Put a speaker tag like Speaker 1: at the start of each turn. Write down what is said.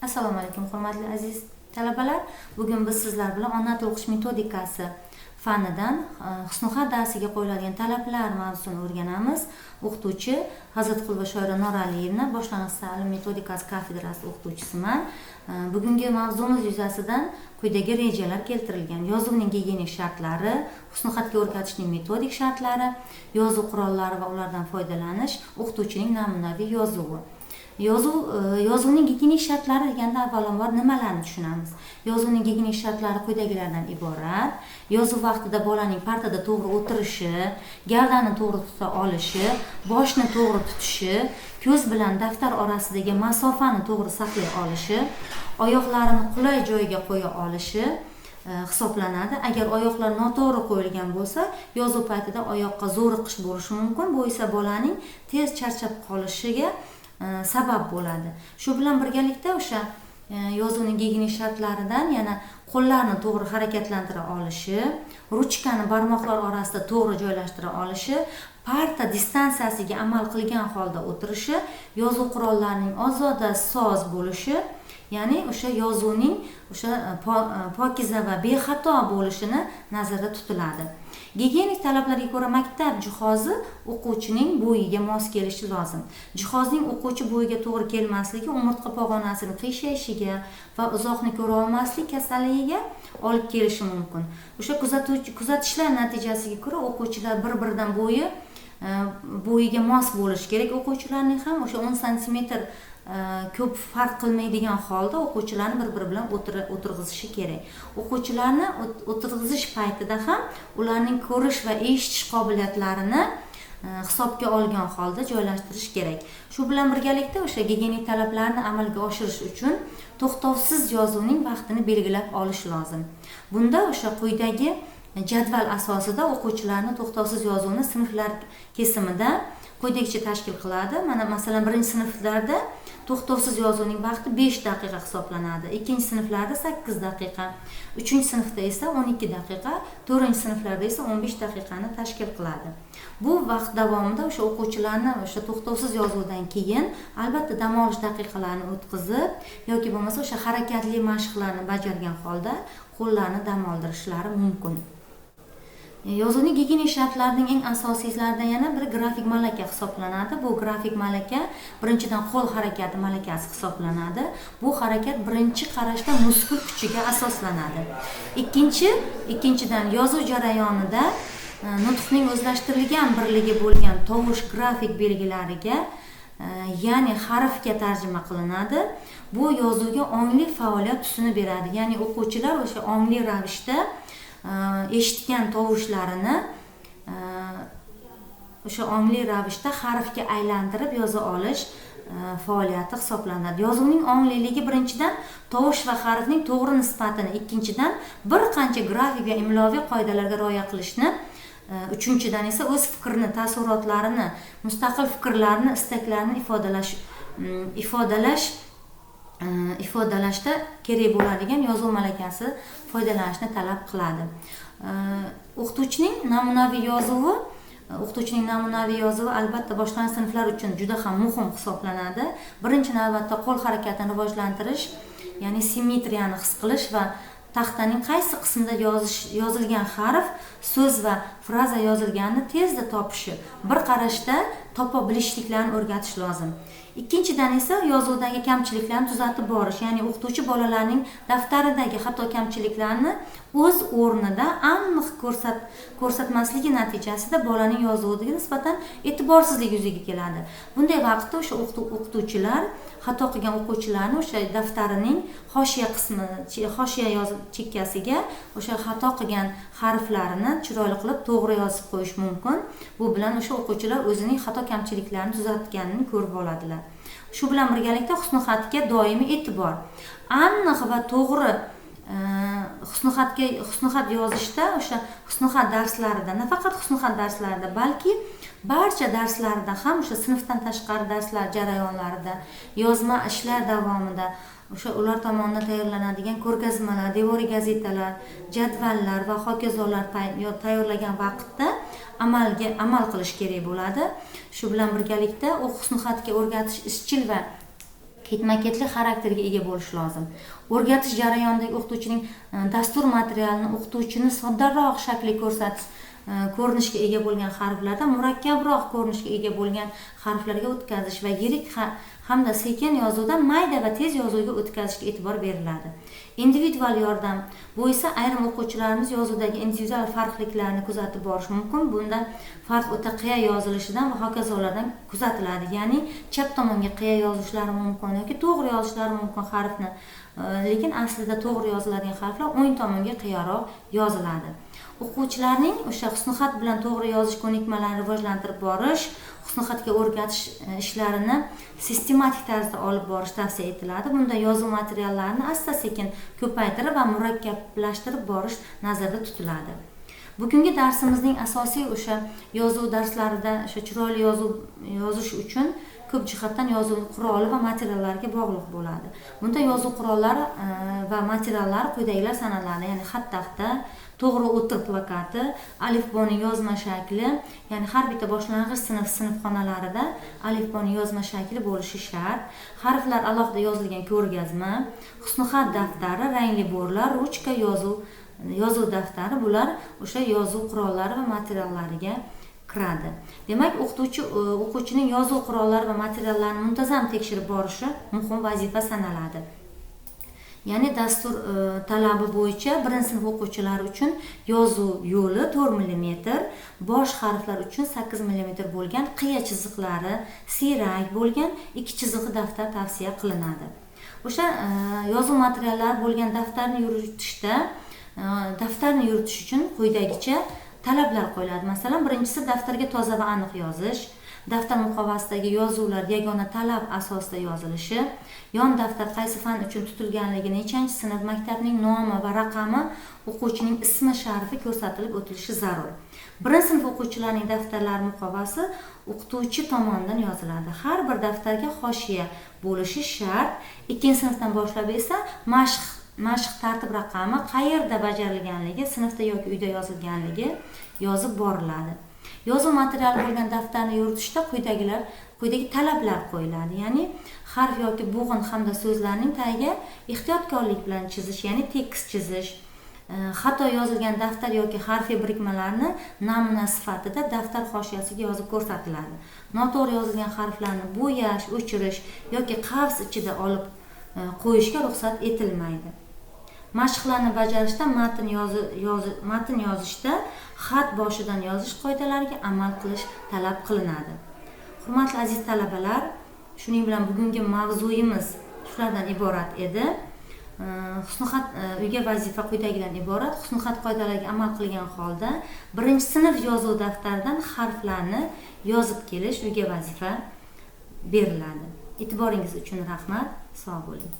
Speaker 1: Assalomu alaykum hurmatli aziz talabalar. Bugun biz sizlar bilan ona til o'qish metodikasi fanidan husnixat darsiga qo'yiladigan talablar mavzusini o'rganamiz. O'qituvchi Hazratqulova Shoira Noraliyevna boshlang'ich ta'lim metodikasi kafedrasi o'qituvchisiman. Bugungi mavzumiz yuzasidan quyidagi rejalar keltirilgan. Yozuvning gigiyenik shartlari, husnixatga o'rgatishning metodik shartlari, yozuv qurollari va ulardan foydalanish, o'qituvchining namunaviy yozuvi. Yozuvning gigiyenik shartlari deganda avvalambor nimalarni tushunamiz? Yozuvning gigiyenik shartlari quyidagilardan iborat. Yozuv vaqtida bolaning partada to'g'ri o'tirishi, gavdanini to'g'ri tuta olishi, boshni to'g'ri tutishi, ko'z bilan daftar orasidagi masofani to'g'ri saqlay olishi, oyoqlarini qulay joyiga qo'ya olishi hisoblanadi. Agar oyoqlar noto'g'ri qo'yilgan bo'lsa, yozuv paytida oyoqqa zo'riqish bo'lishi mumkin. Bu esa bolaning tez charchab qolishiga sabab bo'ladi. Shu bilan birgalikda o'sha yozuvning gigiyenik shartlaridan yana qo'llarni to'g'ri harakatlantira olishi, ruchkani barmoqlar orasida to'g'ri joylashtira olishi, parta distansiyasiga amal qilgan holda o'tirishi, yozuv qurollarining ozoda soz bo'lishi, ya'ni o'sha yozuvning o'sha pokiza va bexato bo'lishini nazarda tutiladi. Gigiyenik talablarga ko'ra maktab jihozi o'quvchining bo'yiga mos kelishi lozim. Jihozning o'quvchi bo'yiga to'g'ri kelmasligi umurtqa pog'onasining qiyshayishiga va uzoqni ko'ra olmaslik kasalligiga olib kelishi mumkin. O'sha kuzatishlar natijasiga ko'ra o'quvchilar bir-biridan bo'yiga mos bo'lishi kerak. O'quvchilarning ham o'sha 10 sm ko'p farq qilmaydigan holda o'quvchilarni bir-biri bilan o'tirg'izishi kerak. O'quvchilarni o'tirg'izish paytida ham ularning ko'rish va eshitish qobiliyatlarini hisobga olgan holda joylashtirish kerak. Shu bilan birgalikda o'sha gigiyenik talablarni amalga oshirish uchun to'xtovsiz yozuvning vaqtini belgilab olish lozim. Bunda o'sha quyidagi jadval asosida o'quvchilarni to'xtovsiz yozuvni sinflar kesimida quyidagicha tashkil qiladi. Mana masalan, birinchi sinflarda to'xtovsiz yozuvning vaqti 5 daqiqa hisoblanadi. Ikkinchi sinflarda 8 daqiqa, uchinchi sinfda esa 12 daqiqa, to'rtinchi sinflarda esa 15 daqiqani tashkil qiladi. Bu vaqt davomida o'sha o'quvchilarni o'sha to'xtovsiz yozuvdan keyin albatta dam olish daqiqalarini o'tkazib yoki bo'lmasa o'sha harakatli mashqlarni bajargan holda qo'llarni dam oldirishlari mumkin. Yozuvning gigiyenik shartlarining eng asosiylaridan yana biri grafik malaka hisoblanadi. Bu grafik malaka birinchidan qo'l harakati malakasi hisoblanadi. Bu harakat birinchi qarashda muskul kuchiga asoslanadi. Ikkinchidan yozuv jarayonida nutqning o'zlashtirilgan birligi bo'lgan tovush grafik belgilariga, ya'ni harfga tarjima qilinadi. Bu yozuvga ongli faoliyat tusini beradi. Ya'ni o'quvchilar o'sha ongli ravishda eshitgan tovushlarini o'sha ongli ravishda harfga aylantirib yoza olish faoliyati hisoblanadi. Yozuvning ongliligi birinchidan tovush va harfning to'g'ri nisbatini, ikkinchidan bir qancha grafik va imloviy qoidalarga rioya qilishni, uchinchidan esa o'z fikrini, taassurotlarini, mustaqil fikrlarini, istaklarini ifodalashda kerak bo'ladigan yozuv malakasi foydalanishni talab qiladi. O'qituvchining namunaviy yozuvi albatta boshlang'ich sinflar uchun juda ham muhim hisoblanadi. Birinchi navbatda qo'l harakatini rivojlantirish, ya'ni simmetriyani his qilish va taxtaning qaysi qismida yozilgan harf, so'z va fraza yozilganini tezda topishi, bir qarashda topa bilishliklarini o'rgatish lozim. Ikkinchidan esa yozuvdagi kamchiliklarni tuzatib borish, ya'ni o'qituvchi bolalarning daftaridagi xato kamchiliklarni o'z o'rnida aniq ko'rsatmasligi natijasida bolaning yozuviga nisbatan e'tiborsizlik yuzaga keladi. Bunday vaqtda o'sha o'qituvchilar xato qilgan o'quvchilarni o'sha daftarining hoshiya chekkasiga o'sha xato qilgan harflarini chiroyli qilib to'g'ri yozib qo'yish mumkin. Bu bilan o'sha o'quvchilar o'zining xato kamchiliklarini tuzatganini ko'rib oladilar. Shu bilan birgalikda husnixatga doimiy e'tibor. Aniq va to'g'ri husnixat yozishda o'sha husnixat darslarida, nafaqat husnixat darslarida, balki barcha darslarda ham o'sha sinfdan tashqari darslar jarayonlarida, yozma ishlar davomida o'sha ular tomonidan tayyorlanadigan ko'rgazmalar, devoriy gazetalar, jadvallar va hokazolar tayyorlagan vaqtda amal qilish kerak bo'ladi. Shu bilan birgalikda husnixatga o'rgatish izchil va ketma-ketlik xarakterga ega bo'lishi lozim. O'rgatish jarayonidagi o'qituvchining dastur materialini o'qituvchini soddaroq shaklga ko'rsatish ko'rinishga ega bo'lgan harflardan murakkabroq ko'rinishga ega bo'lgan harflarga o'tkazish va yirik hamda sekin yozuvdan mayda va tez yozuvga o'tkazishga e'tibor beriladi. Individual yordam bu esa ayrim o'quvchilarimiz yozuvdagi individual farqliklarni kuzatib borish mumkin. Bunda farq o'ta qiya yozilishidan va hokazolardan kuzatiladi. Ya'ni chap tomonga qiya yozishlari mumkin yoki to'g'ri yozishlari mumkin harfni, lekin aslida to'g'ri yoziladigan harflar o'ng tomonga qiyaroq yoziladi. O'quvchilarning o'sha husnixat bilan to'g'ri yozish ko'nikmalarini rivojlantirib borish, husnixatga o'rgatish ishlarini sistematik tarzda olib borish tavsiya etiladi. Bunda yozuv materiallarini asta-sekin ko'paytirib va murakkablashtirib borish nazarda tutiladi. Bugungi darsimizning asosiy o'sha yozuv darslarida o'sha chiroyli yozish uchun ko'p jihatdan yozuv quroli va materiallariga bog'liq bo'ladi. Bunda yozuv qurollari va materiallari quyidagilar sanaladi. Ya'ni xat taxta, to'g'ri o'tir plakati, alifboning yozma shakli, ya'ni har bitta boshlang'ich sinfxonalarida alifboning yozma shakli bo'lishi shart. Harflar alohida yozilgan ko'rgazma, husnixat daftari, rangli bo'rlar, ruchka, yozuv daftari bular o'sha yozuv qurollari va materiallariga kiradi. Demak, o'quvchining yozuv qurollari va materiallarini muntazam tekshirib borishi muhim vazifa sanaladi. Ya'ni dastur talabi bo'yicha birinchi sinf o'quvchilari uchun yozuv yo'li 4 mm, bosh harflar uchun 8 mm bo'lgan qiya chiziqlari siyrak bo'lgan 2 chiziqli daftar tavsiya qilinadi. O'sha yozuv materiallari bo'lgan daftarni yuritish uchun quyidagicha talablar qo'yiladi. Masalan, birinchisi daftarga toza va aniq yozish, daftar muqovasidagi yozuvlar yagona talab asosida yozilishi, yon daftar qaysi fan uchun tutilganligi, nechanchi sinf, maktabning nomi va raqami, o'quvchining ismi sharifi ko'rsatilib o'tilishi zarur. Birinchi sinf o'quvchilarining daftarlari muqovasi o'qituvchi tomonidan yoziladi. Har bir daftarga hoshiya bo'lishi shart. Ikkinchi sinfdan boshlab esa mashq tartib raqami qayerda bajarilganligi, sinfda yoki uyda yozilganligi yozib boriladi. Yozuv materiali bo'lgan daftarni yuritishda quyidagi talablar qo'yiladi. Ya'ni harf yoki bo'g'in hamda so'zlarning tagiga ehtiyotkorlik bilan chizish, ya'ni tekis chizish, xato yozilgan daftar yoki harfiy birikmalarni namuna sifatida daftar hoshiyasiga yozib ko'rsatiladi. Noto'g'ri yozilgan harflarni bo'yash, o'chirish yoki qavs ichida olib qo'yishga ruxsat etilmaydi. Mashqlarni bajarishda matn yozishda xat boshidan yozish qoidalariga amal qilish talab qilinadi. Hurmatli aziz talabalar, shuning bilan bugungi mavzuyimiz shulardan iborat edi. Husnixat uyga vazifa quyidagidan iborat. Husnixat qoidalariga amal qilgan holda birinchi sinf yozuv daftaridan harflarni yozib kelish uyga vazifa beriladi. E'tiboringiz uchun rahmat. Sog' bo'ling.